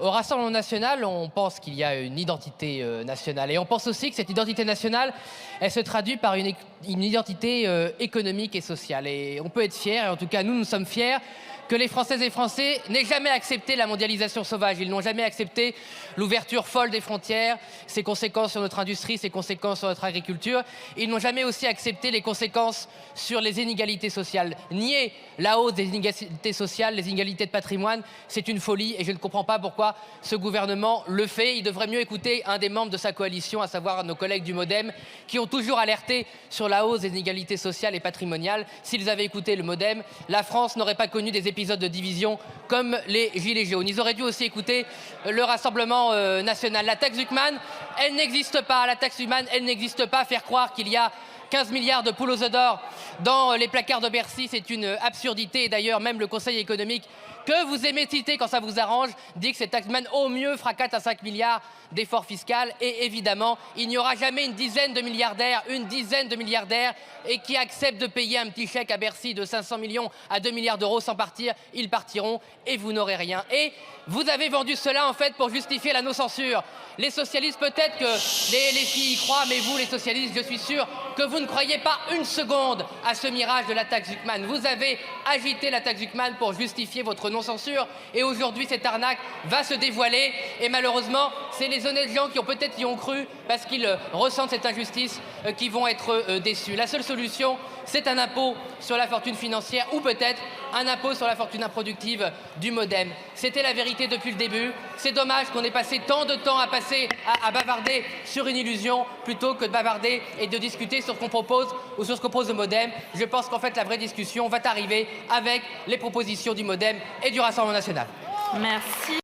Au Rassemblement national, on pense qu'il y a une identité nationale. Et on pense aussi que cette identité nationale, elle se traduit par une identité économique et sociale. Et on peut être fier, et en tout cas nous sommes fiers, que les Françaises et Français n'aient jamais accepté la mondialisation sauvage. Ils n'ont jamais accepté l'ouverture folle des frontières, ses conséquences sur notre industrie, ses conséquences sur notre agriculture. Ils n'ont jamais aussi accepté les conséquences sur les inégalités sociales. Nier la hausse des inégalités sociales, les inégalités de patrimoine, c'est une folie et je ne comprends pas pourquoi ce gouvernement le fait. Il devrait mieux écouter un des membres de sa coalition, à savoir nos collègues du MoDem, qui ont toujours alerté sur la hausse des inégalités sociales et patrimoniales. S'ils avaient écouté le MoDem, la France n'aurait pas connu des épisodes de division comme les Gilets jaunes. Ils auraient dû aussi écouter le Rassemblement national. La taxe Zuckman, elle n'existe pas. La taxe Zuckman, elle n'existe pas. Faire croire qu'il y a 15 milliards de poules aux œufs d'or dans les placards de Bercy, c'est une absurdité. Et d'ailleurs, même le Conseil économique, que vous aimez citer quand ça vous arrange, dit que cette taxe Zuckman, au mieux, fera 4 à 5 milliards d'efforts fiscaux. Et évidemment, il n'y aura jamais une dizaine de milliardaires et qui acceptent de payer un petit chèque à Bercy de 500 millions à 2 milliards d'euros sans partir. Ils partiront et vous n'aurez rien. Et vous avez vendu cela en fait pour justifier la non-censure. Les socialistes, peut-être que les filles y croient, mais vous, les socialistes, je suis sûr que vous ne croyez pas une seconde à ce mirage de la taxe Zuckman. Vous avez agité la taxe Zuckman pour justifier votre non-censure. Et aujourd'hui, cette arnaque va se dévoiler. Et malheureusement, c'est les honnêtes gens qui peut-être y ont cru parce qu'ils ressentent cette injustice qui vont être déçus. La seule solution, c'est un impôt sur la fortune financière ou peut-être un impôt sur la fortune improductive du MoDem. C'était la vérité depuis le début. C'est dommage qu'on ait passé tant de temps à bavarder sur une illusion plutôt que de bavarder et de discuter sur ce qu'on propose ou sur ce qu'on propose au MoDem. Je pense qu'en fait, la vraie discussion va arriver avec les propositions du MoDem et du Rassemblement national. Merci.